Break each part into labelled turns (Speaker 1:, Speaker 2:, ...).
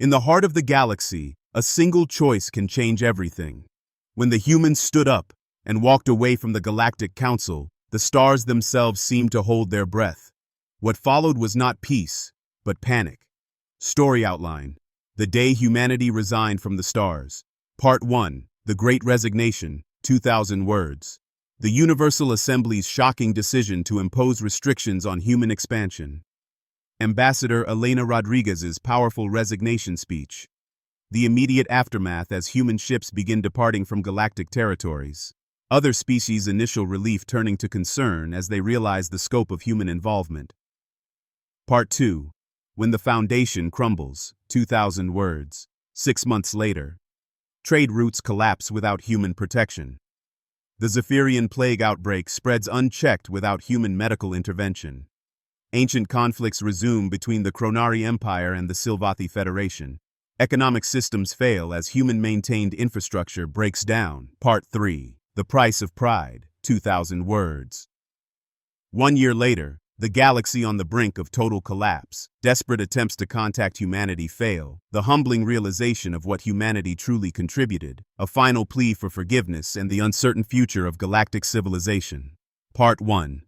Speaker 1: In the heart of the galaxy, a single choice can change everything. When the humans stood up and walked away from the Galactic Council, the stars themselves seemed to hold their breath. What followed was not peace, but panic. Story outline: The day humanity resigned from the stars. Part 1, The Great Resignation, 2,000 words. The Universal Assembly's shocking decision to impose restrictions on human expansion. Ambassador Elena Rodriguez's powerful resignation speech. The immediate aftermath as human ships begin departing from galactic territories. Other species' initial relief turning to concern as they realize the scope of human involvement. Part 2, When the Foundation Crumbles, 2,000 words. 6 months later. Trade routes collapse without human protection. The Zephyrian plague outbreak spreads unchecked without human medical intervention. Ancient conflicts resume between the Chronari Empire and the Silvathi Federation. Economic systems fail as human-maintained infrastructure breaks down. Part 3, The Price of Pride, 2,000 words. 1 year later, the galaxy on the brink of total collapse. Desperate attempts to contact humanity fail. The humbling realization of what humanity truly contributed. A final plea for forgiveness and the uncertain future of galactic civilization. Part 1.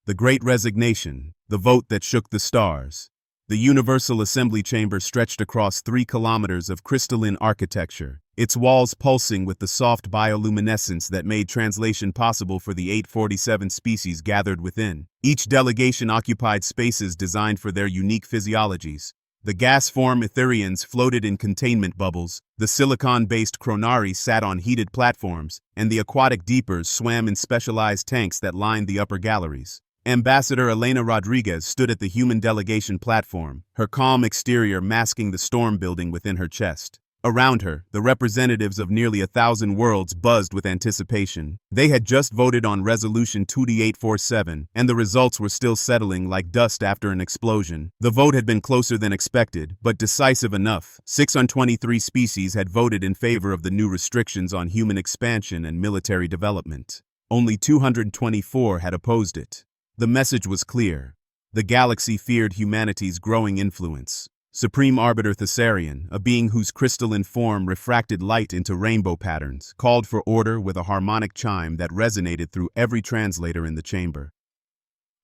Speaker 1: The Great Resignation, the vote that shook the stars. The Universal Assembly Chamber stretched across 3 kilometers of crystalline architecture, its walls pulsing with the soft bioluminescence that made translation possible for the 847 species gathered within. Each delegation occupied spaces designed for their unique physiologies. The gas-form Etherians floated in containment bubbles, the silicon-based Chronari sat on heated platforms, and the aquatic deepers swam in specialized tanks that lined the upper galleries. Ambassador Elena Rodriguez stood at the human delegation platform, her calm exterior masking the storm building within her chest. Around her, the representatives of nearly 1,000 worlds buzzed with anticipation. They had just voted on Resolution 2847, and the results were still settling like dust after an explosion. The vote had been closer than expected, but decisive enough. 623 species had voted in favor of the new restrictions on human expansion and military development. Only 224 had opposed it. The message was clear. The galaxy feared humanity's growing influence. Supreme Arbiter Thessarian, a being whose crystalline form refracted light into rainbow patterns, called for order with a harmonic chime that resonated through every translator in the chamber.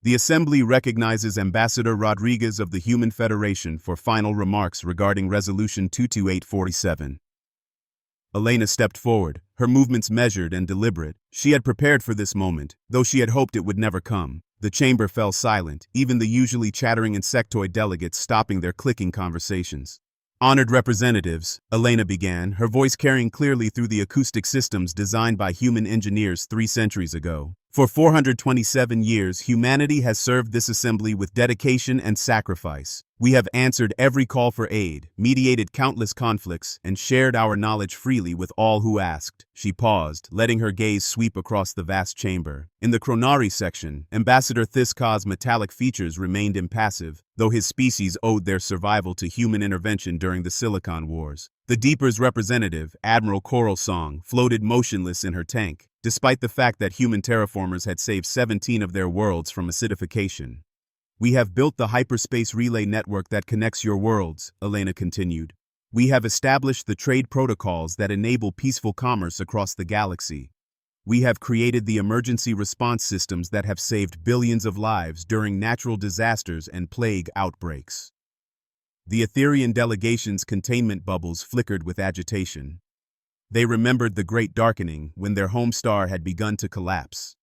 Speaker 1: The Assembly recognizes Ambassador Rodriguez of the Human Federation for final remarks regarding Resolution 22847. Elena stepped forward, her movements measured and deliberate. She had prepared for this moment, though she had hoped it would never come. The chamber fell silent, even the usually chattering insectoid delegates stopping their clicking conversations. Honored representatives, Elena began, her voice carrying clearly through the acoustic systems designed by human engineers 3 centuries ago. For 427 years, humanity has served this assembly with dedication and sacrifice. We have answered every call for aid, mediated countless conflicts, and shared our knowledge freely with all who asked. She paused, letting her gaze sweep across the vast chamber. In the Chronari section, Ambassador Thiska's metallic features remained impassive, though his species owed their survival to human intervention during the Silicon Wars. The Deeper's representative, Admiral Coral Song, floated motionless in her tank, despite the fact that human terraformers had saved 17 of their worlds from acidification. We have built the hyperspace relay network that connects your worlds, Elena continued. We have established the trade protocols that enable peaceful commerce across the galaxy. We have created the emergency response systems that have saved billions of lives during natural disasters and plague outbreaks. The Etherian delegation's containment bubbles flickered with agitation. They remembered the Great Darkening when their home star had begun to collapse.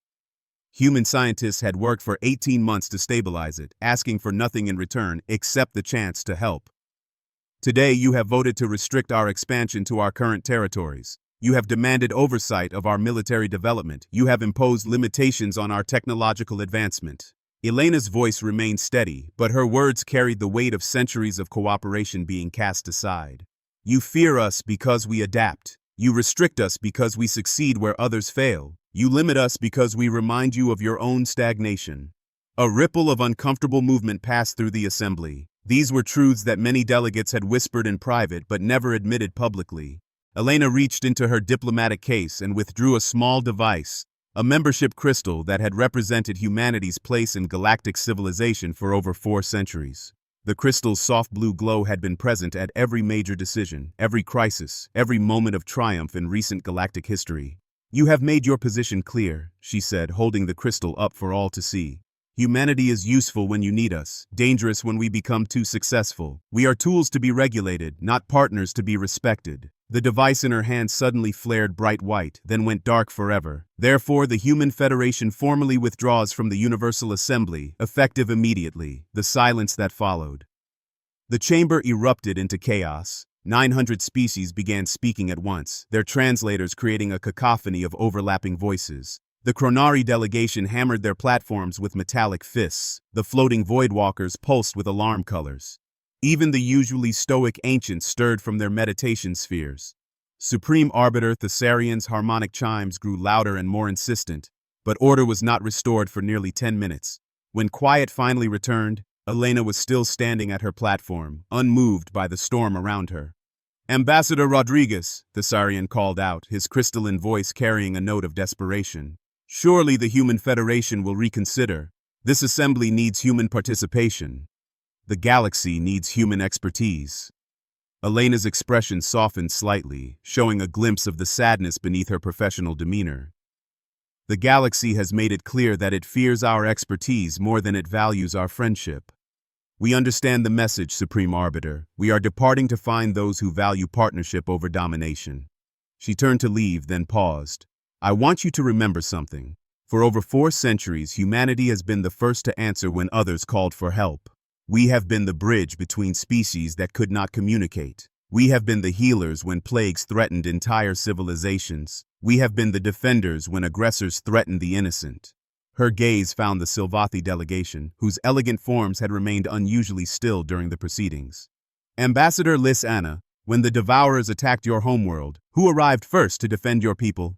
Speaker 1: Human scientists had worked for 18 months to stabilize it, asking for nothing in return except the chance to help. Today you have voted to restrict our expansion to our current territories. You have demanded oversight of our military development. You have imposed limitations on our technological advancement. Elena's voice remained steady, but her words carried the weight of centuries of cooperation being cast aside. You fear us because we adapt. You restrict us because we succeed where others fail. You limit us because we remind you of your own stagnation. A ripple of uncomfortable movement passed through the assembly. These were truths that many delegates had whispered in private but never admitted publicly. Elena reached into her diplomatic case and withdrew a small device, a membership crystal that had represented humanity's place in galactic civilization for over 4 centuries. The crystal's soft blue glow had been present at every major decision, every crisis, every moment of triumph in recent galactic history. "You have made your position clear," she said, holding the crystal up for all to see. "Humanity is useful when you need us, dangerous when we become too successful. We are tools to be regulated, not partners to be respected." The device in her hand suddenly flared bright white, then went dark forever. "Therefore, the Human Federation formally withdraws from the Universal Assembly, effective immediately." The silence that followed. The chamber erupted into chaos. 900 species began speaking at once, their translators creating a cacophony of overlapping voices. The Chronari delegation hammered their platforms with metallic fists. The floating voidwalkers pulsed with alarm colors. Even the usually stoic ancients stirred from their meditation spheres. Supreme Arbiter Thessarian's harmonic chimes grew louder and more insistent, but order was not restored for nearly 10 minutes. When quiet finally returned, Elena was still standing at her platform, unmoved by the storm around her. "Ambassador Rodriguez," Thessarian called out, his crystalline voice carrying a note of desperation. "Surely the Human Federation will reconsider. This assembly needs human participation. The galaxy needs human expertise." Elena's expression softened slightly, showing a glimpse of the sadness beneath her professional demeanor. "The galaxy has made it clear that it fears our expertise more than it values our friendship. We understand the message, Supreme Arbiter. We are departing to find those who value partnership over domination." She turned to leave, then paused. "I want you to remember something. For over 4 centuries, humanity has been the first to answer when others called for help. We have been the bridge between species that could not communicate. We have been the healers when plagues threatened entire civilizations. We have been the defenders when aggressors threatened the innocent." Her gaze found the Silvathi delegation, whose elegant forms had remained unusually still during the proceedings. "Ambassador Lis Anna, when the Devourers attacked your homeworld, who arrived first to defend your people?"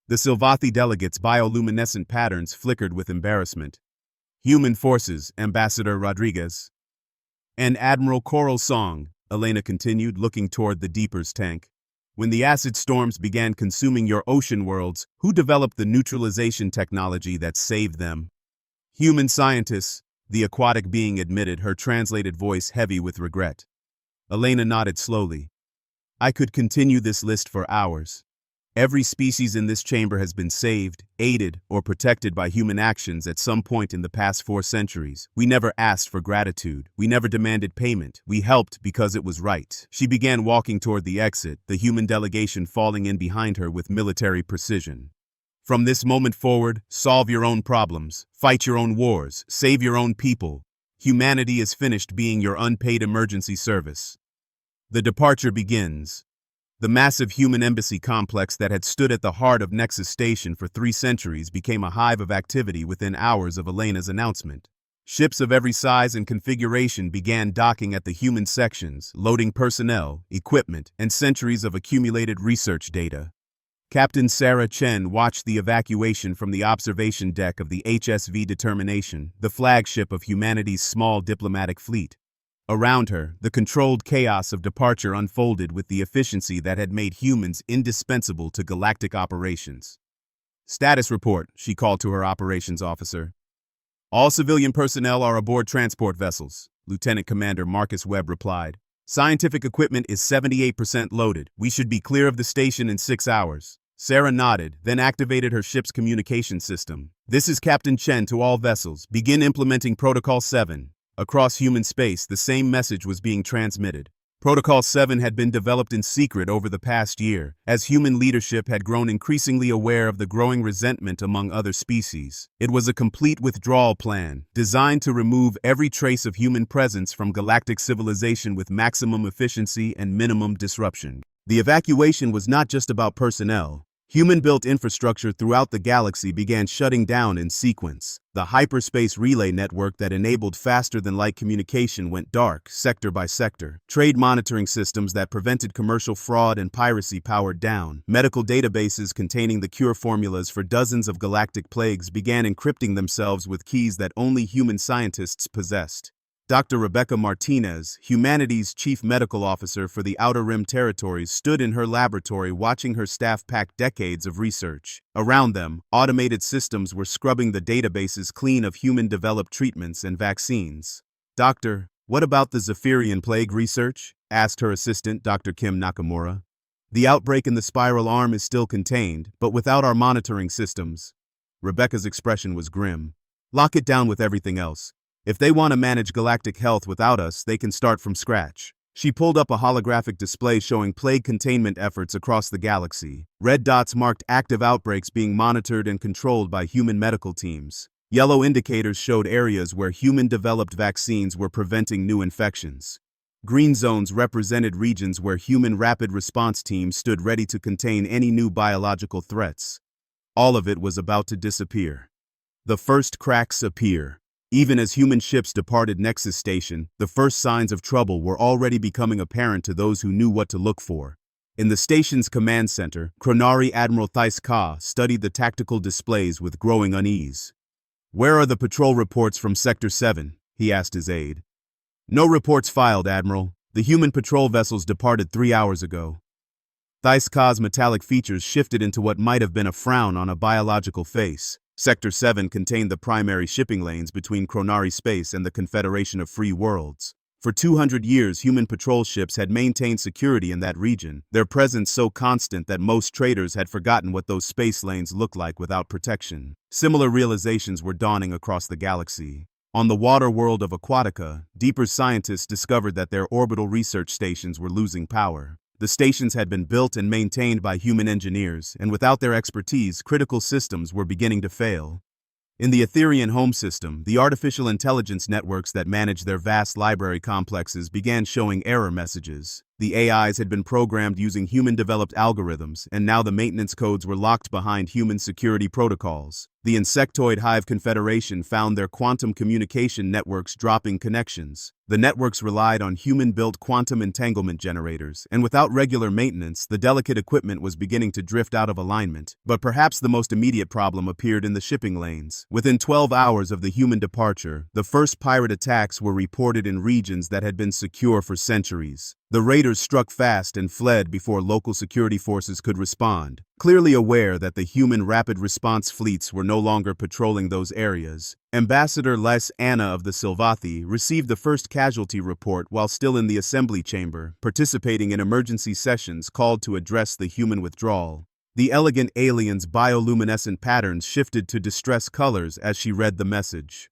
Speaker 1: The Silvathi delegates' bioluminescent patterns flickered with embarrassment. "Human forces, Ambassador Rodriguez." "And Admiral Coral Song," Elena continued, looking toward the Deeper's tank. "When the acid storms began consuming your ocean worlds, who developed the neutralization technology that saved them?" "Human scientists," the aquatic being admitted, her translated voice heavy with regret. Elena nodded slowly. "I could continue this list for hours. Every species in this chamber has been saved, aided, or protected by human actions at some point in the past 4 centuries. We never asked for gratitude. We never demanded payment. We helped because it was right." She began walking toward the exit, the human delegation falling in behind her with military precision. "From this moment forward, solve your own problems, fight your own wars, save your own people. Humanity is finished being your unpaid emergency service." The departure begins. The massive human embassy complex that had stood at the heart of Nexus Station for 3 centuries became a hive of activity within hours of Elena's announcement. Ships of every size and configuration began docking at the human sections, loading personnel, equipment, and centuries of accumulated research data. Captain Sarah Chen watched the evacuation from the observation deck of the HSV Determination, the flagship of humanity's small diplomatic fleet. Around her, the controlled chaos of departure unfolded with the efficiency that had made humans indispensable to galactic operations. "Status report," she called to her operations officer. "All civilian personnel are aboard transport vessels," Lieutenant Commander Marcus Webb replied. "Scientific equipment is 78% loaded. We should be clear of the station in 6 hours. Sarah nodded, then activated her ship's communication system. "This is Captain Chen to all vessels. Begin implementing Protocol 7. Across human space, the same message was being transmitted. Protocol 7 had been developed in secret over the past year, as human leadership had grown increasingly aware of the growing resentment among other species. It was a complete withdrawal plan, designed to remove every trace of human presence from galactic civilization with maximum efficiency and minimum disruption. The evacuation was not just about personnel. Human-built infrastructure throughout the galaxy began shutting down in sequence. The hyperspace relay network that enabled faster-than-light communication went dark, sector by sector. Trade monitoring systems that prevented commercial fraud and piracy powered down. Medical databases containing the cure formulas for dozens of galactic plagues began encrypting themselves with keys that only human scientists possessed. Dr. Rebecca Martinez, humanity's chief medical officer for the Outer Rim territories, stood in her laboratory watching her staff pack decades of research. Around them, automated systems were scrubbing the databases clean of human-developed treatments and vaccines. "Doctor," What about the Zephyrian plague research? Asked her assistant, Dr. Kim Nakamura. The outbreak in the spiral arm is still contained, but without our monitoring systems. Rebecca's expression was grim. Lock it down with everything else. If they want to manage galactic health without us, they can start from scratch. She pulled up a holographic display showing plague containment efforts across the galaxy. Red dots marked active outbreaks being monitored and controlled by human medical teams. Yellow indicators showed areas where human-developed vaccines were preventing new infections. Green zones represented regions where human rapid response teams stood ready to contain any new biological threats. All of it was about to disappear. The first cracks appear. Even as human ships departed Nexus Station, the first signs of trouble were already becoming apparent to those who knew what to look for. In the station's command center, Chronari Admiral Thais Ka studied the tactical displays with growing unease. "Where are the patrol reports from Sector 7? He asked his aide. "No reports filed, Admiral. The human patrol vessels departed 3 hours ago." Thais Ka's metallic features shifted into what might have been a frown on a biological face. Sector 7 contained the primary shipping lanes between Chronari Space and the Confederation of Free Worlds. For 200 years, human patrol ships had maintained security in that region, their presence so constant that most traders had forgotten what those space lanes looked like without protection. Similar realizations were dawning across the galaxy. On the water world of Aquatica, Deeper's scientists discovered that their orbital research stations were losing power. The stations had been built and maintained by human engineers, and without their expertise, critical systems were beginning to fail. In the Etherian home system, the artificial intelligence networks that managed their vast library complexes began showing error messages. The AIs had been programmed using human-developed algorithms, and now the maintenance codes were locked behind human security protocols. The Insectoid Hive Confederation found their quantum communication networks dropping connections. The networks relied on human-built quantum entanglement generators, and without regular maintenance, the delicate equipment was beginning to drift out of alignment. But perhaps the most immediate problem appeared in the shipping lanes. Within 12 hours of the human departure, the first pirate attacks were reported in regions that had been secure for centuries. The raiders struck fast and fled before local security forces could respond, clearly aware that the human rapid response fleets were no longer patrolling those areas. Ambassador Les Anna of the Silvathi received the first casualty report while still in the assembly chamber, participating in emergency sessions called to address the human withdrawal. The elegant alien's bioluminescent patterns shifted to distress colors as she read the message.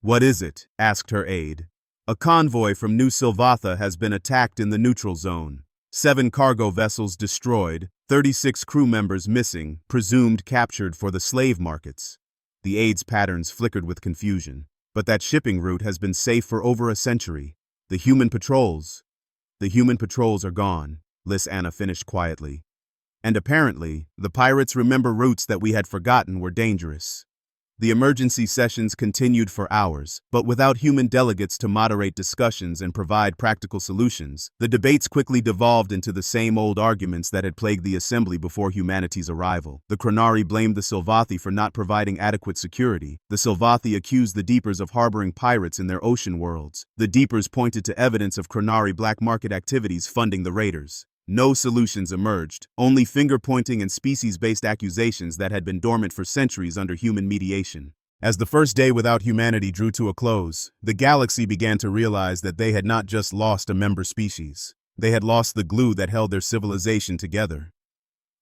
Speaker 1: "What is it?" asked her aide. "A convoy from New Silvatha has been attacked in the neutral zone. 7 cargo vessels destroyed, 36 crew members missing, presumed captured for the slave markets." The aide's patterns flickered with confusion. "But that shipping route has been safe for over a century. The human patrols are gone," Liz Anna finished quietly. "And apparently, the pirates remember routes that we had forgotten were dangerous." The emergency sessions continued for hours, but without human delegates to moderate discussions and provide practical solutions, the debates quickly devolved into the same old arguments that had plagued the assembly before humanity's arrival. The Chronari blamed the Silvathi for not providing adequate security. The Silvathi accused the Deepers of harboring pirates in their ocean worlds. The Deepers pointed to evidence of Chronari black market activities funding the raiders. No solutions emerged, only finger-pointing and species-based accusations that had been dormant for centuries under human mediation. As the first day without humanity drew to a close, the galaxy began to realize that they had not just lost a member species. They had lost the glue that held their civilization together.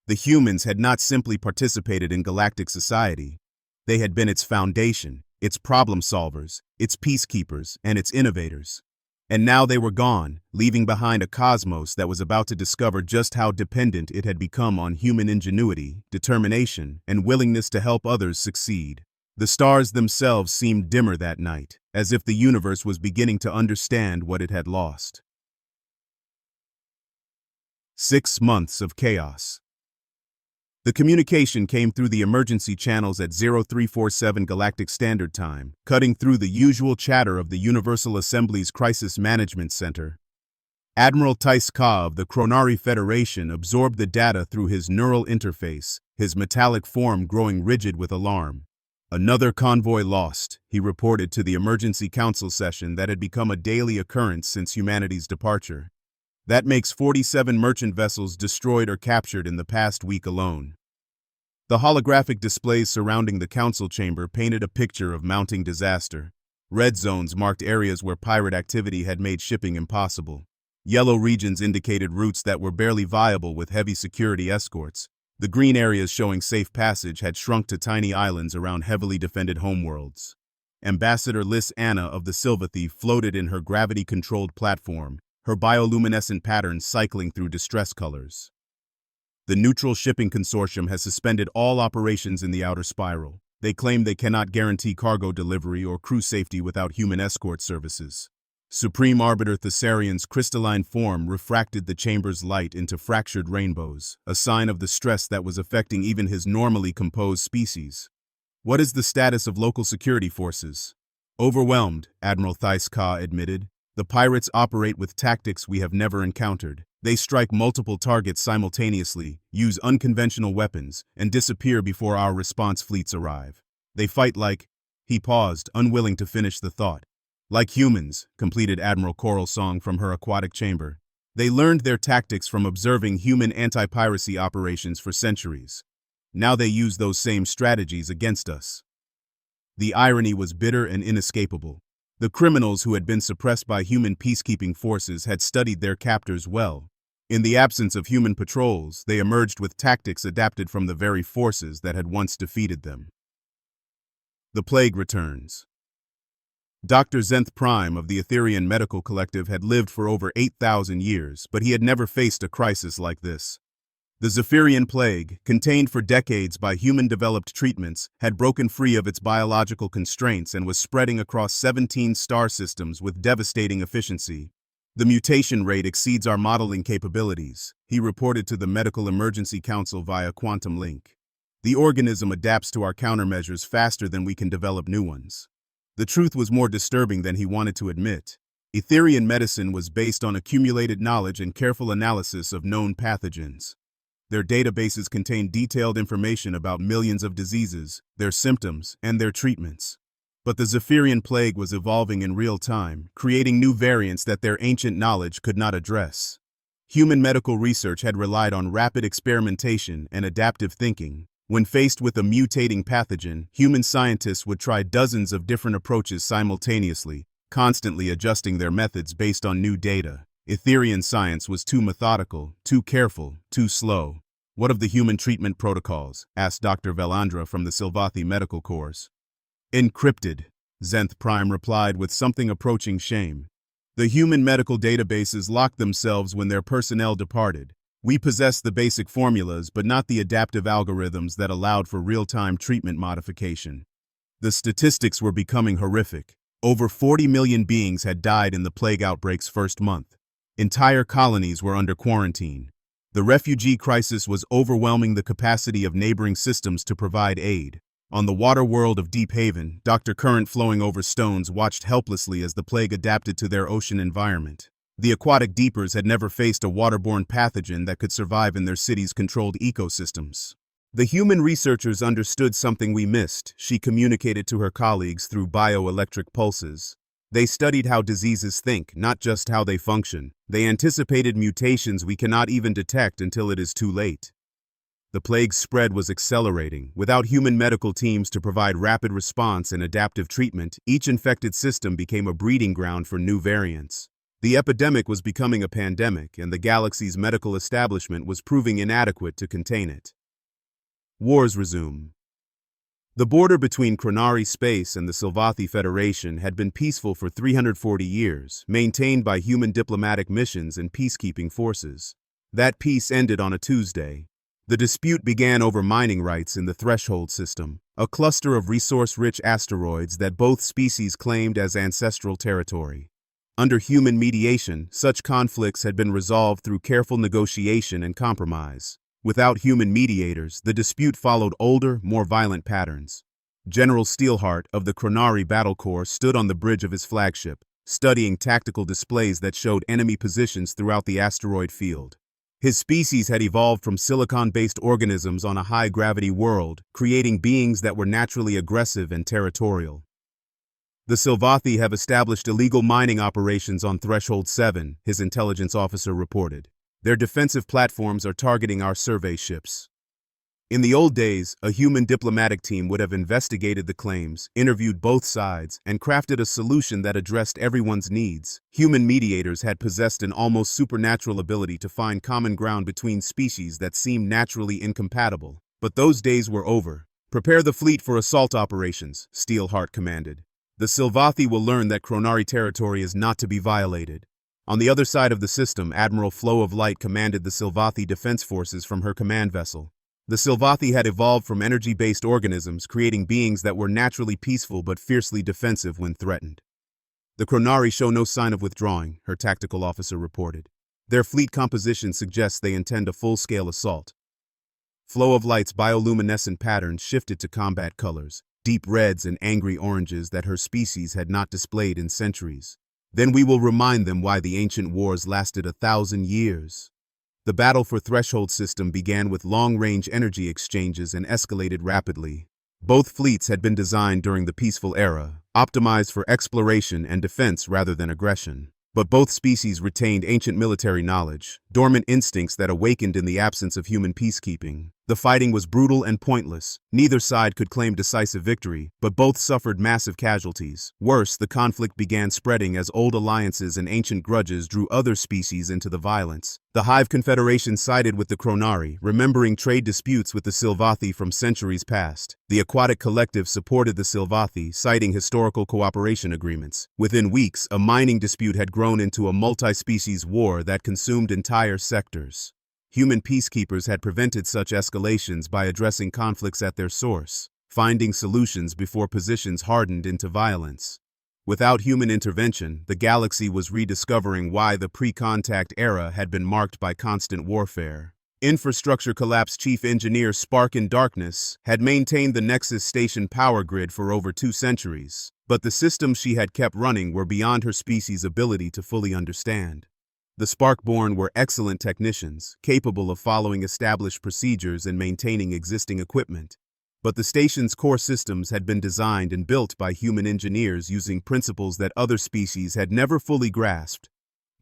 Speaker 1: The humans had not simply participated in galactic society. They had been its foundation, its problem solvers, its peacekeepers, and its innovators. And now they were gone, leaving behind a cosmos that was about to discover just how dependent it had become on human ingenuity, determination, and willingness to help others succeed. The stars themselves seemed dimmer that night, as if the universe was beginning to understand what it had lost. 6 months of chaos. The communication came through the emergency channels at 0347 Galactic Standard Time, cutting through the usual chatter of the Universal Assembly's Crisis Management Center. Admiral Thais Ka of the Chronari Federation absorbed the data through his neural interface, his metallic form growing rigid with alarm. "Another convoy lost," he reported to the emergency council session that had become a daily occurrence since humanity's departure. That makes 47 merchant vessels destroyed or captured in the past week alone. The holographic displays surrounding the council chamber painted a picture of mounting disaster. Red zones marked areas where pirate activity had made shipping impossible. Yellow regions indicated routes that were barely viable with heavy security escorts. The green areas showing safe passage had shrunk to tiny islands around heavily defended homeworlds. Ambassador Liz Anna of the Silva Thief floated in her gravity-controlled platform, her bioluminescent patterns cycling through distress colors. The Neutral Shipping Consortium has suspended all operations in the outer spiral. They claim they cannot guarantee cargo delivery or crew safety without human escort services. Supreme Arbiter Thessarian's crystalline form refracted the chamber's light into fractured rainbows, a sign of the stress that was affecting even his normally composed species. What is the status of local security forces? Overwhelmed, Admiral Thais Ka admitted. The pirates operate with tactics we have never encountered. They strike multiple targets simultaneously, use unconventional weapons, and disappear before our response fleets arrive. They fight like— He paused, unwilling to finish the thought. Like humans, completed Admiral Coral Song from her aquatic chamber. They learned their tactics from observing human anti-piracy operations for centuries. Now they use those same strategies against us. The irony was bitter and inescapable. The criminals who had been suppressed by human peacekeeping forces had studied their captors well. In the absence of human patrols, they emerged with tactics adapted from the very forces that had once defeated them. The plague returns. Dr. Zenth Prime of the Etherian Medical Collective had lived for over 8,000 years, but he had never faced a crisis like this. The Zephyrian plague, contained for decades by human-developed treatments, had broken free of its biological constraints and was spreading across 17 star systems with devastating efficiency. The mutation rate exceeds our modeling capabilities, he reported to the Medical Emergency Council via quantum link. The organism adapts to our countermeasures faster than we can develop new ones. The truth was more disturbing than he wanted to admit. Etherian medicine was based on accumulated knowledge and careful analysis of known pathogens. Their databases contained detailed information about millions of diseases, their symptoms, and their treatments. But the Zephyrian plague was evolving in real time, creating new variants that their ancient knowledge could not address. Human medical research had relied on rapid experimentation and adaptive thinking. When faced with a mutating pathogen, human scientists would try dozens of different approaches simultaneously, constantly adjusting their methods based on new data. Etherian science was too methodical, too careful, too slow. What of the human treatment protocols? Asked Dr. Velandra from the Silvathi Medical Corps. Encrypted, Zenth Prime replied with something approaching shame. The human medical databases locked themselves when their personnel departed. We possessed the basic formulas, but not the adaptive algorithms that allowed for real-time treatment modification. The statistics were becoming horrific. Over 40 million beings had died in the plague outbreak's first month. Entire colonies were under quarantine. The refugee crisis was overwhelming the capacity of neighboring systems to provide aid. On the water world of Deep Haven, Dr. Current flowing over stones watched helplessly as the plague adapted to their ocean environment. The aquatic deepers had never faced a waterborne pathogen that could survive in their city's controlled ecosystems. The human researchers understood something we missed, she communicated to her colleagues through bioelectric pulses. They studied how diseases think, not just how they function. They anticipated mutations we cannot even detect until it is too late. The plague's spread was accelerating. Without human medical teams to provide rapid response and adaptive treatment, each infected system became a breeding ground for new variants. The epidemic was becoming a pandemic, and the galaxy's medical establishment was proving inadequate to contain it. Wars resume. The border between Kronari Space and the Silvathi Federation had been peaceful for 340 years, maintained by human diplomatic missions and peacekeeping forces. That peace ended on a Tuesday. The dispute began over mining rights in the Threshold system, a cluster of resource-rich asteroids that both species claimed as ancestral territory. Under human mediation, such conflicts had been resolved through careful negotiation and compromise. Without human mediators, the dispute followed older, more violent patterns. General Steelheart of the Kronari Battle Corps stood on the bridge of his flagship, studying tactical displays that showed enemy positions throughout the asteroid field. His species had evolved from silicon-based organisms on a high-gravity world, creating beings that were naturally aggressive and territorial. The Silvathi have established illegal mining operations on Threshold 7, his intelligence officer reported. Their defensive platforms are targeting our survey ships. In the old days, a human diplomatic team would have investigated the claims, interviewed both sides, and crafted a solution that addressed everyone's needs. Human mediators had possessed an almost supernatural ability to find common ground between species that seemed naturally incompatible. But those days were over. "Prepare the fleet for assault operations," Steelheart commanded. "The Silvathi will learn that Chronari territory is not to be violated." On the other side of the system, Admiral Flow of Light commanded the Silvathi defense forces from her command vessel. The Silvathi had evolved from energy-based organisms, creating beings that were naturally peaceful but fiercely defensive when threatened. "The Chronari show no sign of withdrawing," her tactical officer reported. "Their fleet composition suggests they intend a full-scale assault." Flow of Light's bioluminescent patterns shifted to combat colors, deep reds and angry oranges that her species had not displayed in centuries. "Then we will remind them why the ancient wars lasted 1,000 years. The battle for Threshold system began with long-range energy exchanges and escalated rapidly. Both fleets had been designed during the peaceful era, optimized for exploration and defense rather than aggression. But both species retained ancient military knowledge, dormant instincts that awakened in the absence of human peacekeeping. The fighting was brutal and pointless. Neither side could claim decisive victory, but both suffered massive casualties. Worse, the conflict began spreading as old alliances and ancient grudges drew other species into the violence. The Hive Confederation sided with the Chronari, remembering trade disputes with the Silvathi from centuries past. The Aquatic Collective supported the Silvathi, citing historical cooperation agreements. Within weeks, a mining dispute had grown into a multi-species war that consumed entire sectors. Human peacekeepers had prevented such escalations by addressing conflicts at their source, finding solutions before positions hardened into violence. Without human intervention, the galaxy was rediscovering why the pre-contact era had been marked by constant warfare. Infrastructure Collapse Chief Engineer Spark in Darkness had maintained the Nexus Station power grid for over 2 centuries, but the systems she had kept running were beyond her species' ability to fully understand. The Sparkborn were excellent technicians, capable of following established procedures and maintaining existing equipment. But the station's core systems had been designed and built by human engineers using principles that other species had never fully grasped.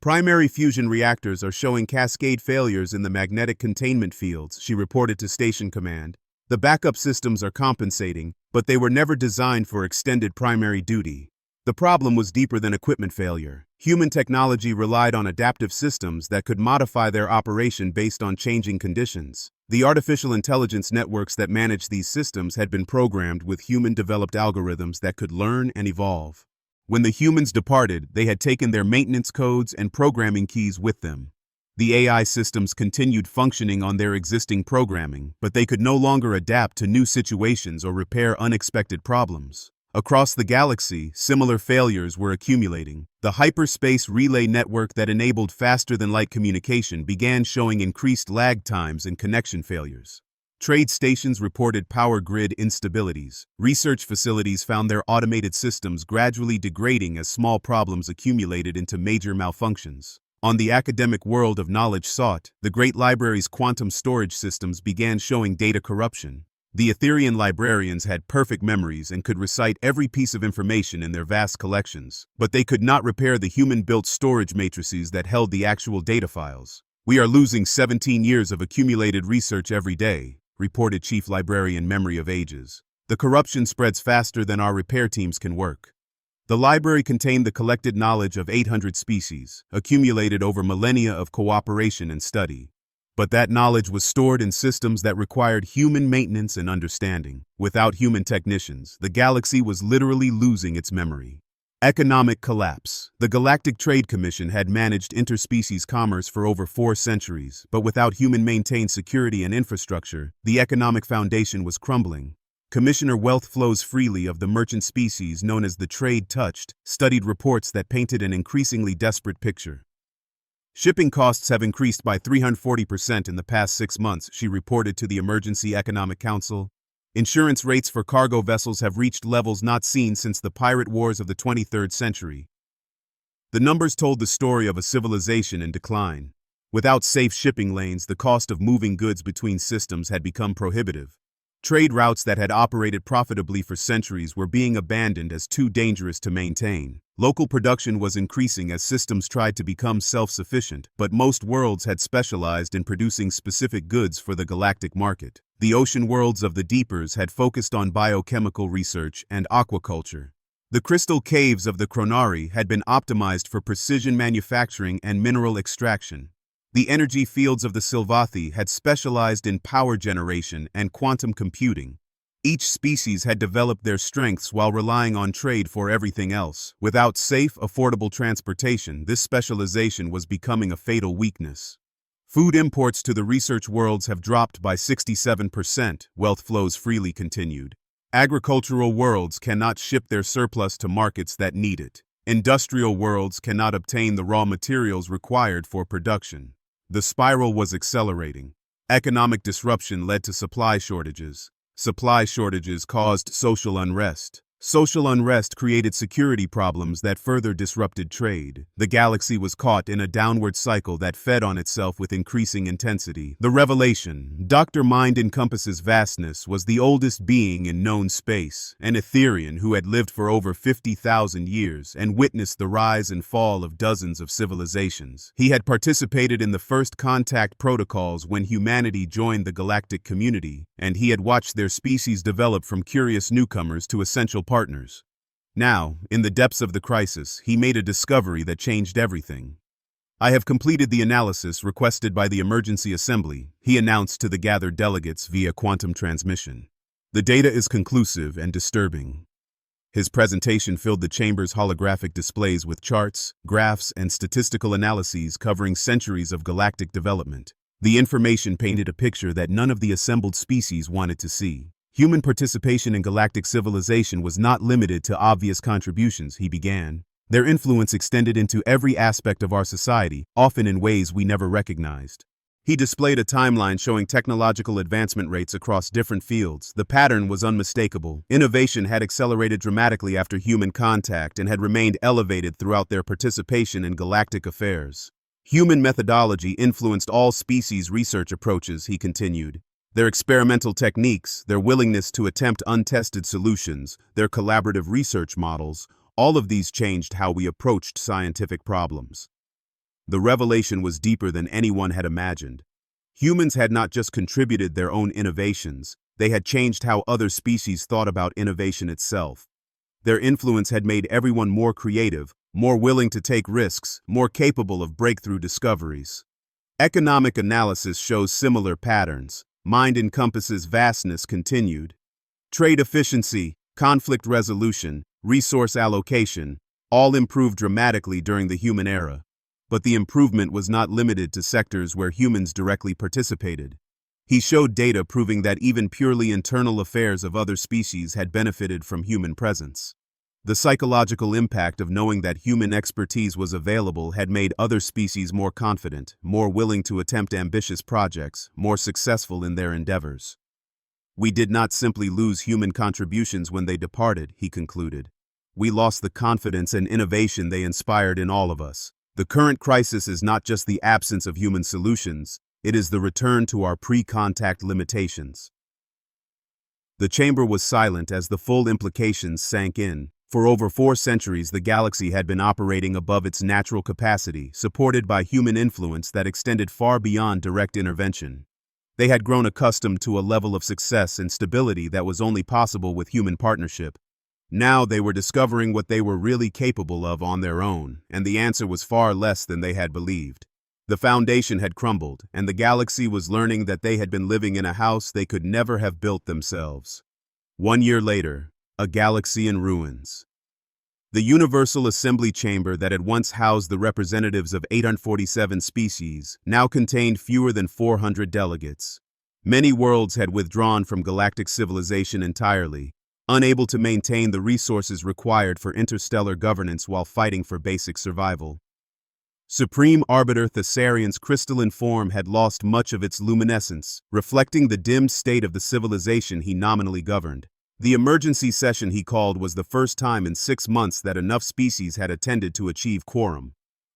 Speaker 1: "Primary fusion reactors are showing cascade failures in the magnetic containment fields," she reported to Station Command. "The backup systems are compensating, but they were never designed for extended primary duty." The problem was deeper than equipment failure. Human technology relied on adaptive systems that could modify their operation based on changing conditions. The artificial intelligence networks that managed these systems had been programmed with human-developed algorithms that could learn and evolve. When the humans departed, they had taken their maintenance codes and programming keys with them. The AI systems continued functioning on their existing programming, but they could no longer adapt to new situations or repair unexpected problems. Across the galaxy, similar failures were accumulating. The hyperspace relay network that enabled faster-than-light communication began showing increased lag times and connection failures. Trade stations reported power grid instabilities. Research facilities found their automated systems gradually degrading as small problems accumulated into major malfunctions. On the academic world of knowledge sought, the Great Library's quantum storage systems began showing data corruption. The Etherian librarians had perfect memories and could recite every piece of information in their vast collections, but they could not repair the human-built storage matrices that held the actual data files. "We are losing 17 years of accumulated research every day," reported Chief Librarian Memory of Ages. "The corruption spreads faster than our repair teams can work." The library contained the collected knowledge of 800 species, accumulated over millennia of cooperation and study. But that knowledge was stored in systems that required human maintenance and understanding. Without human technicians, the galaxy was literally losing its memory. Economic collapse. The Galactic Trade Commission had managed interspecies commerce for over 4 centuries, but without human-maintained security and infrastructure, the economic foundation was crumbling. Commissioner Wealth Flows Freely of the merchant species known as the Trade Touched studied reports that painted an increasingly desperate picture. "Shipping costs have increased by 340% in the past 6 months," she reported to the Emergency Economic Council. "Insurance rates for cargo vessels have reached levels not seen since the pirate wars of the 23rd century." The numbers told the story of a civilization in decline. Without safe shipping lanes, the cost of moving goods between systems had become prohibitive. Trade routes that had operated profitably for centuries were being abandoned as too dangerous to maintain. Local production was increasing as systems tried to become self-sufficient, but most worlds had specialized in producing specific goods for the galactic market. The ocean worlds of the Deepers had focused on biochemical research and aquaculture. The crystal caves of the Chronari had been optimized for precision manufacturing and mineral extraction. The energy fields of the Silvathi had specialized in power generation and quantum computing. Each species had developed their strengths while relying on trade for everything else. Without safe, affordable transportation, this specialization was becoming a fatal weakness. Food imports to the research worlds have dropped by 67%, wealth flows freely continued. Agricultural worlds cannot ship their surplus to markets that need it. Industrial worlds cannot obtain the raw materials required for production. The spiral was accelerating. Economic disruption led to supply shortages. Supply shortages caused social unrest. Social unrest created security problems that further disrupted trade. The galaxy was caught in a downward cycle that fed on itself with increasing intensity. The revelation, Dr. Mind encompasses vastness, was the oldest being in known space, an Etherian who had lived for over 50,000 years and witnessed the rise and fall of dozens of civilizations. He had participated in the first contact protocols when humanity joined the galactic community, and he had watched their species develop from curious newcomers to essential partners. Now, in the depths of the crisis, he made a discovery that changed everything. "I have completed the analysis requested by the Emergency Assembly," he announced to the gathered delegates via quantum transmission. "The data is conclusive and disturbing." His presentation filled the chamber's holographic displays with charts, graphs, and statistical analyses covering centuries of galactic development. The information painted a picture that none of the assembled species wanted to see. Human participation in galactic civilization was not limited to obvious contributions, he began. Their influence extended into every aspect of our society, often in ways we never recognized. He displayed a timeline showing technological advancement rates across different fields. The pattern was unmistakable. Innovation had accelerated dramatically after human contact and had remained elevated throughout their participation in galactic affairs. Human methodology influenced all species' research approaches, he continued. Their experimental techniques, their willingness to attempt untested solutions, their collaborative research models, all of these changed how we approached scientific problems. The revelation was deeper than anyone had imagined. Humans had not just contributed their own innovations, they had changed how other species thought about innovation itself. Their influence had made everyone more creative, more willing to take risks, more capable of breakthrough discoveries. Economic analysis shows similar patterns. Mind encompasses vastness continued. Trade efficiency, conflict resolution, resource allocation, all improved dramatically during the human era. But the improvement was not limited to sectors where humans directly participated. He showed data proving that even purely internal affairs of other species had benefited from human presence. The psychological impact of knowing that human expertise was available had made other species more confident, more willing to attempt ambitious projects, more successful in their endeavors. "We did not simply lose human contributions when they departed," he concluded. "We lost the confidence and innovation they inspired in all of us. The current crisis is not just the absence of human solutions, it is the return to our pre-contact limitations." The chamber was silent as the full implications sank in. For over 4 centuries, the galaxy had been operating above its natural capacity, supported by human influence that extended far beyond direct intervention. They had grown accustomed to a level of success and stability that was only possible with human partnership. Now they were discovering what they were really capable of on their own, and the answer was far less than they had believed. The foundation had crumbled, and the galaxy was learning that they had been living in a house they could never have built themselves. 1 year later, a galaxy in ruins. The Universal Assembly Chamber that had once housed the representatives of 847 species now contained fewer than 400 delegates. Many worlds had withdrawn from galactic civilization entirely, unable to maintain the resources required for interstellar governance while fighting for basic survival. Supreme Arbiter Thessarian's crystalline form had lost much of its luminescence, reflecting the dimmed state of the civilization he nominally governed. The emergency session he called was the first time in 6 months that enough species had attended to achieve quorum.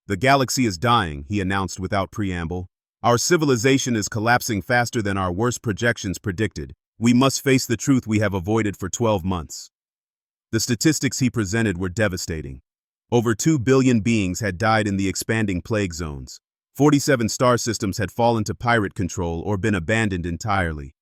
Speaker 1: "The galaxy is dying," he announced without preamble. "Our civilization is collapsing faster than our worst projections predicted. We must face the truth we have avoided for 12 months. The statistics he presented were devastating. Over 2 billion beings had died in the expanding plague zones. 47 star systems had fallen to pirate control or been abandoned entirely.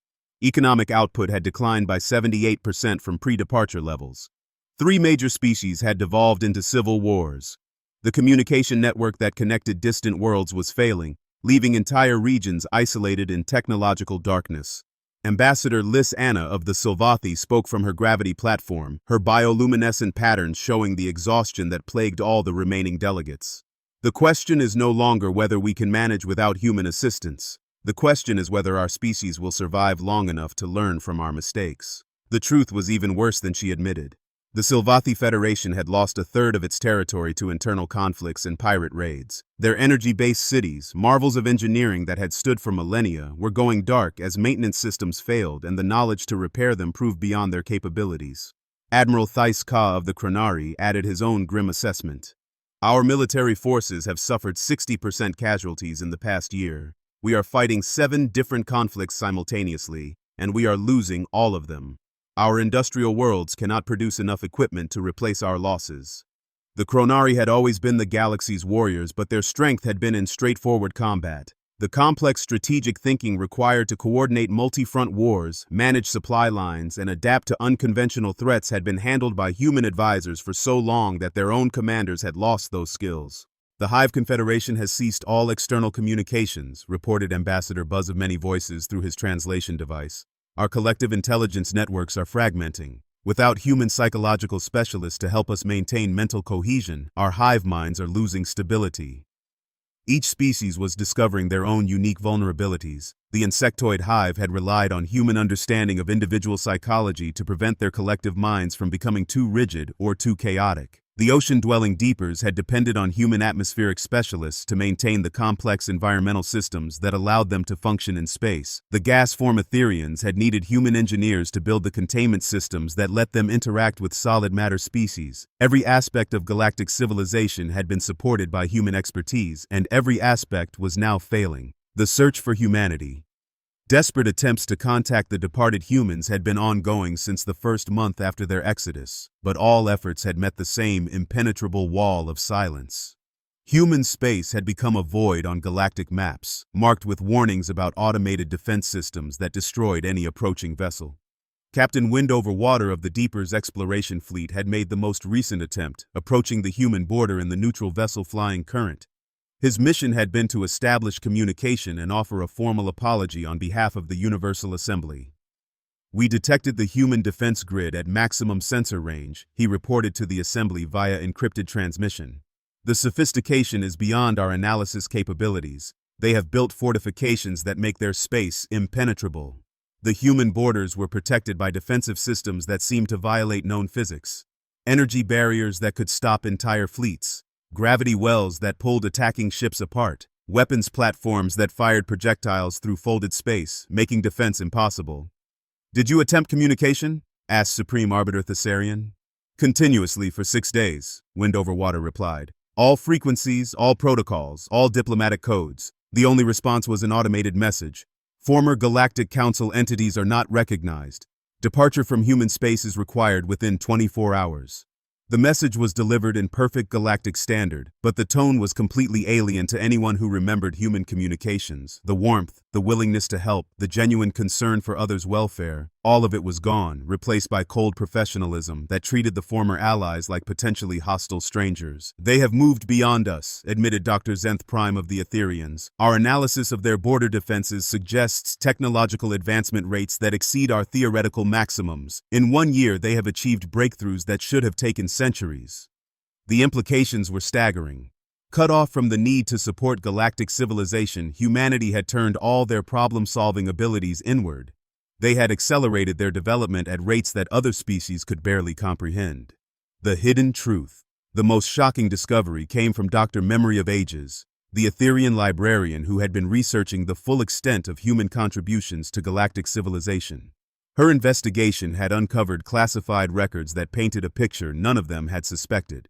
Speaker 1: Economic output had declined by 78% from pre-departure levels. 3 major species had devolved into civil wars. The communication network that connected distant worlds was failing, leaving entire regions isolated in technological darkness. Ambassador Liz Anna of the Silvathi spoke from her gravity platform, her bioluminescent patterns showing the exhaustion that plagued all the remaining delegates. The question is no longer whether we can manage without human assistance. The question is whether our species will survive long enough to learn from our mistakes. The truth was even worse than she admitted. The Silvathi Federation had lost a third of its territory to internal conflicts and pirate raids. Their energy-based cities, marvels of engineering that had stood for millennia, were going dark as maintenance systems failed and the knowledge to repair them proved beyond their capabilities. Admiral Thais Ka of the Kronari added his own grim assessment. Our military forces have suffered 60% casualties in the past year. We are fighting 7 different conflicts simultaneously, and we are losing all of them. Our industrial worlds cannot produce enough equipment to replace our losses. The Kronari had always been the galaxy's warriors, but their strength had been in straightforward combat. The complex strategic thinking required to coordinate multi-front wars, manage supply lines, and adapt to unconventional threats had been handled by human advisors for so long that their own commanders had lost those skills. The Hive Confederation has ceased all external communications, reported Ambassador Buzz of Many Voices through his translation device. Our collective intelligence networks are fragmenting. Without human psychological specialists to help us maintain mental cohesion, our hive minds are losing stability. Each species was discovering their own unique vulnerabilities. The insectoid hive had relied on human understanding of individual psychology to prevent their collective minds from becoming too rigid or too chaotic. The ocean-dwelling deepers had depended on human atmospheric specialists to maintain the complex environmental systems that allowed them to function in space. The gas-form Etherians had needed human engineers to build the containment systems that let them interact with solid matter species. Every aspect of galactic civilization had been supported by human expertise, and every aspect was now failing. The search for humanity. Desperate attempts to contact the departed humans had been ongoing since the first month after their exodus, but all efforts had met the same impenetrable wall of silence. Human space had become a void on galactic maps, marked with warnings about automated defense systems that destroyed any approaching vessel. Captain Windoverwater of the Deeper's exploration fleet had made the most recent attempt, approaching the human border in the neutral vessel flying current. His mission had been to establish communication and offer a formal apology on behalf of the Universal Assembly. We detected the human defense grid at maximum sensor range, he reported to the Assembly via encrypted transmission. The sophistication is beyond our analysis capabilities. They have built fortifications that make their space impenetrable. The human borders were protected by defensive systems that seemed to violate known physics. Energy barriers that could stop entire fleets. Gravity wells that pulled attacking ships apart, weapons platforms that fired projectiles through folded space, making defense impossible. "Did you attempt communication?" asked Supreme Arbiter Thessarian. "Continuously for 6 days, Windoverwater replied. "All frequencies, all protocols, all diplomatic codes. The only response was an automated message. Former Galactic Council entities are not recognized. Departure from human space is required within 24 hours. The message was delivered in perfect galactic standard, but the tone was completely alien to anyone who remembered human communications. The warmth, the willingness to help, the genuine concern for others' welfare, all of it was gone, replaced by cold professionalism that treated the former allies like potentially hostile strangers. "They have moved beyond us," admitted Dr. Zenth Prime of the Etherians. "Our analysis of their border defenses suggests technological advancement rates that exceed our theoretical maximums. In 1 year, they have achieved breakthroughs that should have taken centuries." The implications were staggering. Cut off from the need to support galactic civilization, humanity had turned all their problem-solving abilities inward. They had accelerated their development at rates that other species could barely comprehend. The hidden truth. The most shocking discovery came from Dr. Memory of Ages, the Etherian librarian who had been researching the full extent of human contributions to galactic civilization. Her investigation had uncovered classified records that painted a picture none of them had suspected.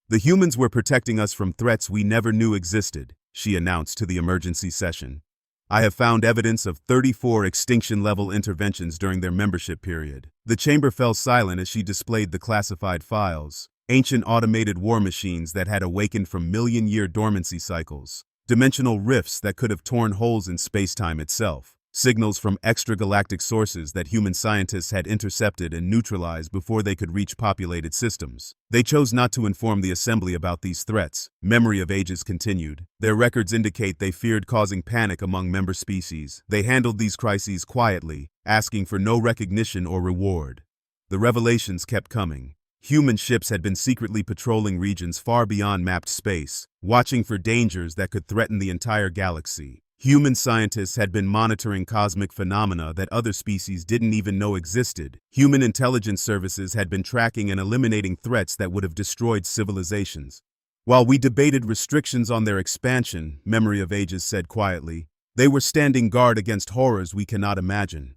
Speaker 1: "The humans were protecting us from threats we never knew existed," she announced to the emergency session. "I have found evidence of 34 extinction-level interventions during their membership period." The chamber fell silent as she displayed the classified files, ancient automated war machines that had awakened from million-year dormancy cycles, dimensional rifts that could have torn holes in space-time itself, signals from extragalactic sources that human scientists had intercepted and neutralized before they could reach populated systems. They chose not to inform the Assembly about these threats. Memory of Ages continued. Their records indicate they feared causing panic among member species. They handled these crises quietly, asking for no recognition or reward. The revelations kept coming. Human ships had been secretly patrolling regions far beyond mapped space, watching for dangers that could threaten the entire galaxy. Human scientists had been monitoring cosmic phenomena that other species didn't even know existed. Human intelligence services had been tracking and eliminating threats that would have destroyed civilizations. While we debated restrictions on their expansion, Memory of Ages said quietly, they were standing guard against horrors we cannot imagine.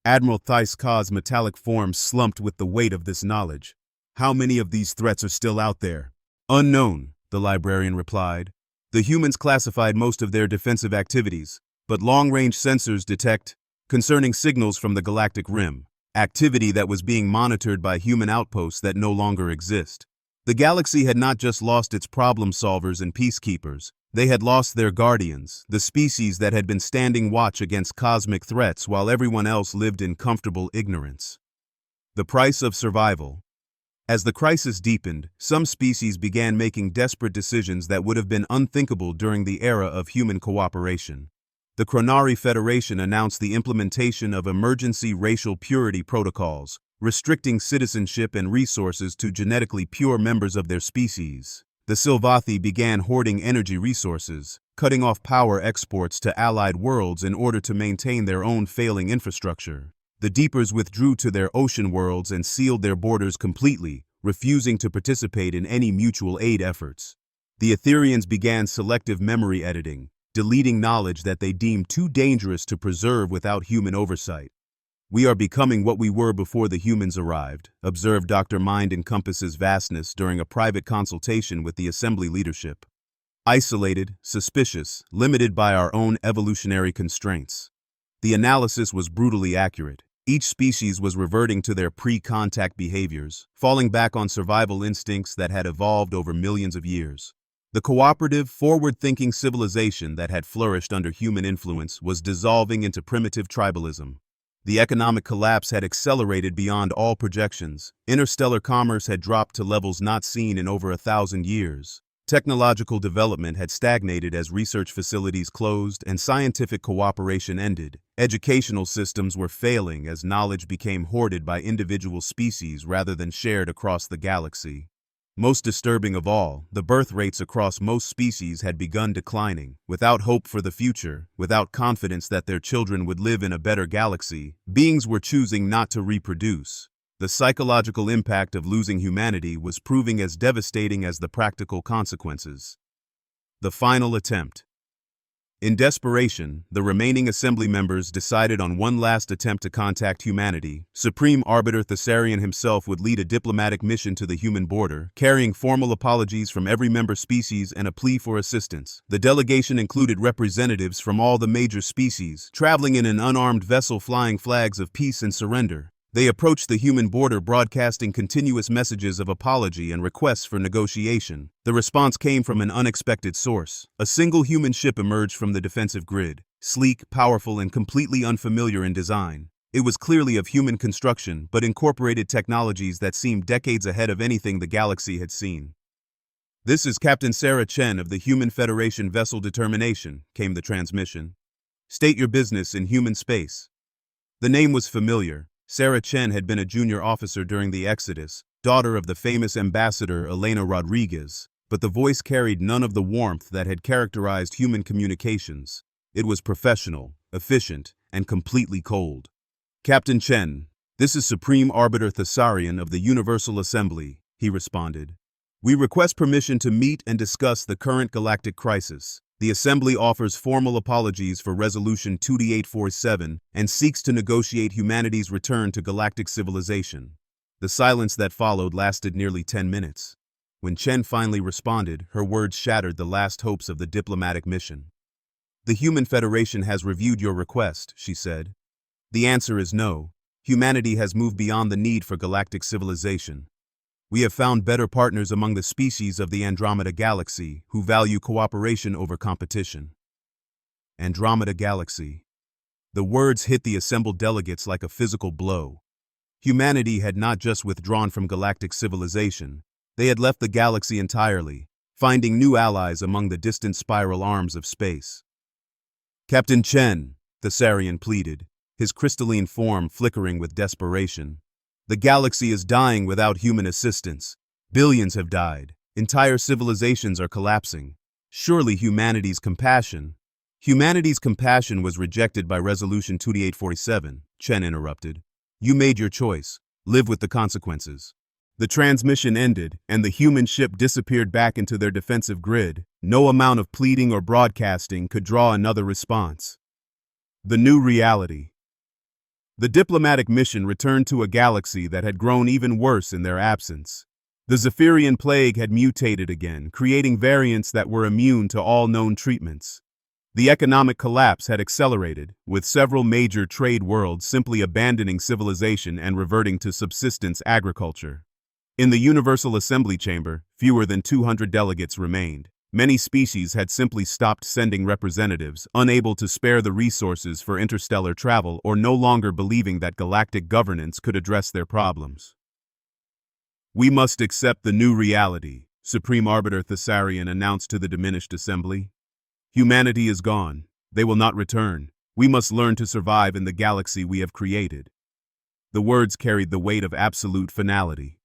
Speaker 1: Admiral Thais Ka's metallic form slumped with the weight of this knowledge. How many of these threats are still out there? Unknown, the librarian replied. The humans classified most of their defensive activities, but long-range sensors detect, concerning signals from the galactic rim, activity that was being monitored by human outposts that no longer exist. The galaxy had not just lost its problem solvers and peacekeepers, they had lost their guardians, the species that had been standing watch against cosmic threats while everyone else lived in comfortable ignorance. The price of survival. As the crisis deepened, some species began making desperate decisions that would have been unthinkable during the era of human cooperation. The Chronari Federation announced the implementation of emergency racial purity protocols, restricting citizenship and resources to genetically pure members of their species. The Silvathi began hoarding energy resources, cutting off power exports to allied worlds in order to maintain their own failing infrastructure. The Deepers withdrew to their ocean worlds and sealed their borders completely, refusing to participate in any mutual aid efforts. The Etherians began selective memory editing, deleting knowledge that they deemed too dangerous to preserve without human oversight. We are becoming what we were before the humans arrived, observed Dr. Mind Encompasses Vastness during a private consultation with the Assembly leadership. Isolated, suspicious, limited by our own evolutionary constraints. The analysis was brutally accurate. Each species was reverting to their pre-contact behaviors, falling back on survival instincts that had evolved over millions of years. The cooperative, forward-thinking civilization that had flourished under human influence was dissolving into primitive tribalism. The economic collapse had accelerated beyond all projections. Interstellar commerce had dropped to levels not seen in over 1,000 years. Technological development had stagnated as research facilities closed and scientific cooperation ended. Educational systems were failing as knowledge became hoarded by individual species rather than shared across the galaxy. Most disturbing of all, the birth rates across most species had begun declining. Without hope for the future, without confidence that their children would live in a better galaxy, beings were choosing not to reproduce. The psychological impact of losing humanity was proving as devastating as the practical consequences. The final attempt. In desperation, the remaining Assembly members decided on one last attempt to contact humanity. Supreme Arbiter Thessarian himself would lead a diplomatic mission to the human border, carrying formal apologies from every member species and a plea for assistance. The delegation included representatives from all the major species, traveling in an unarmed vessel flying flags of peace and surrender. They approached the human border broadcasting continuous messages of apology and requests for negotiation. The response came from an unexpected source. A single human ship emerged from the defensive grid, sleek, powerful, and completely unfamiliar in design. It was clearly of human construction, but incorporated technologies that seemed decades ahead of anything the galaxy had seen. "This is Captain Sarah Chen of the Human Federation Vessel Determination," came the transmission. "State your business in human space." The name was familiar. Sarah Chen had been a junior officer during the Exodus, daughter of the famous ambassador Elena Rodriguez, but the voice carried none of the warmth that had characterized human communications. It was professional, efficient, and completely cold. "Captain Chen, this is Supreme Arbiter Thessarian of the Universal Assembly," he responded. "We request permission to meet and discuss the current galactic crisis. The Assembly offers formal apologies for Resolution 2847 and seeks to negotiate humanity's return to galactic civilization." The silence that followed lasted nearly 10 minutes. When Chen finally responded, her words shattered the last hopes of the diplomatic mission. "The Human Federation has reviewed your request," she said. "The answer is no. Humanity has moved beyond the need for galactic civilization. We have found better partners among the species of the Andromeda Galaxy who value cooperation over competition." Andromeda Galaxy. The words hit the assembled delegates like a physical blow. Humanity had not just withdrawn from galactic civilization, they had left the galaxy entirely, finding new allies among the distant spiral arms of space. "Captain Chen," the Sarian pleaded, his crystalline form flickering with desperation. "The galaxy is dying without human assistance. Billions have died. Entire civilizations are collapsing. Surely humanity's compassion—" "Humanity's compassion was rejected by Resolution 2847, Chen interrupted. "You made your choice. Live with the consequences." The transmission ended, and the human ship disappeared back into their defensive grid. No amount of pleading or broadcasting could draw another response. The new reality. The diplomatic mission returned to a galaxy that had grown even worse in their absence. The Zephyrian plague had mutated again, creating variants that were immune to all known treatments. The economic collapse had accelerated, with several major trade worlds simply abandoning civilization and reverting to subsistence agriculture. In the Universal Assembly Chamber, fewer than 200 delegates remained. Many species had simply stopped sending representatives, unable to spare the resources for interstellar travel or no longer believing that galactic governance could address their problems. "We must accept the new reality," Supreme Arbiter Thessarian announced to the diminished assembly. "Humanity is gone. They will not return. We must learn to survive in the galaxy we have created." The words carried the weight of absolute finality.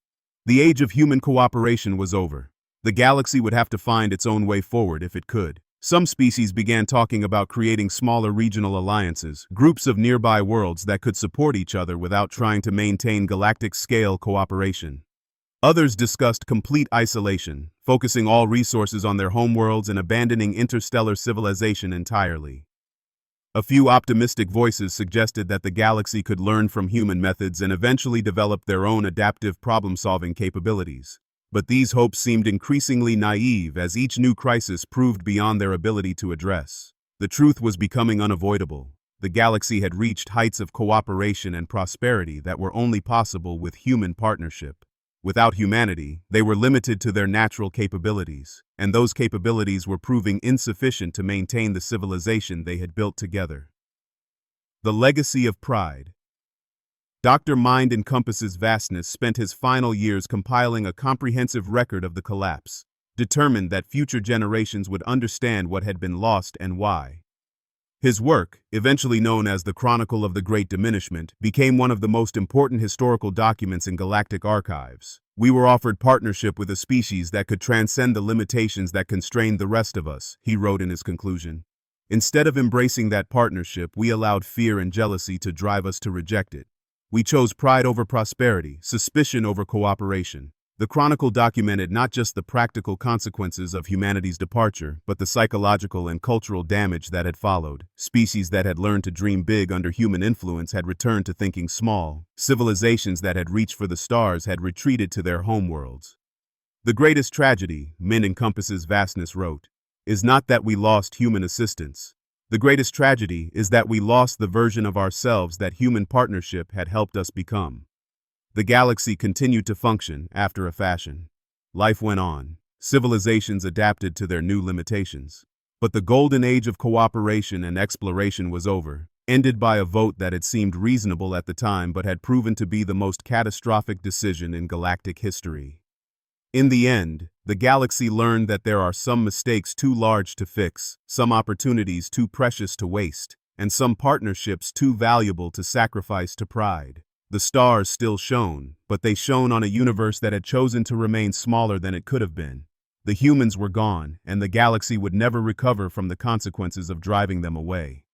Speaker 1: The age of human cooperation was over. The galaxy would have to find its own way forward if it could. Some species began talking about creating smaller regional alliances, groups of nearby worlds that could support each other without trying to maintain galactic-scale cooperation. Others discussed complete isolation, focusing all resources on their homeworlds and abandoning interstellar civilization entirely. A few optimistic voices suggested that the galaxy could learn from human methods and eventually develop their own adaptive problem-solving capabilities. But these hopes seemed increasingly naive as each new crisis proved beyond their ability to address. The truth was becoming unavoidable. The galaxy had reached heights of cooperation and prosperity that were only possible with human partnership. Without humanity, they were limited to their natural capabilities, and those capabilities were proving insufficient to maintain the civilization they had built together. The legacy of pride. Dr. Mind Encompass's Vastness spent his final years compiling a comprehensive record of the collapse, determined that future generations would understand what had been lost and why. His work, eventually known as the Chronicle of the Great Diminishment, became one of the most important historical documents in galactic archives. "We were offered partnership with a species that could transcend the limitations that constrained the rest of us," he wrote in his conclusion. "Instead of embracing that partnership, we allowed fear and jealousy to drive us to reject it. We chose pride over prosperity, suspicion over cooperation." The Chronicle documented not just the practical consequences of humanity's departure, but the psychological and cultural damage that had followed. Species that had learned to dream big under human influence had returned to thinking small. Civilizations that had reached for the stars had retreated to their homeworlds. "The greatest tragedy," Mind Encompass's Vastness wrote, "is not that we lost human assistance. The greatest tragedy is that we lost the version of ourselves that human partnership had helped us become." The galaxy continued to function after a fashion. Life went on. Civilizations adapted to their new limitations. But the golden age of cooperation and exploration was over, ended by a vote that had seemed reasonable at the time but had proven to be the most catastrophic decision in galactic history. In the end, the galaxy learned that there are some mistakes too large to fix, some opportunities too precious to waste, and some partnerships too valuable to sacrifice to pride. The stars still shone, but they shone on a universe that had chosen to remain smaller than it could have been. The humans were gone, and the galaxy would never recover from the consequences of driving them away.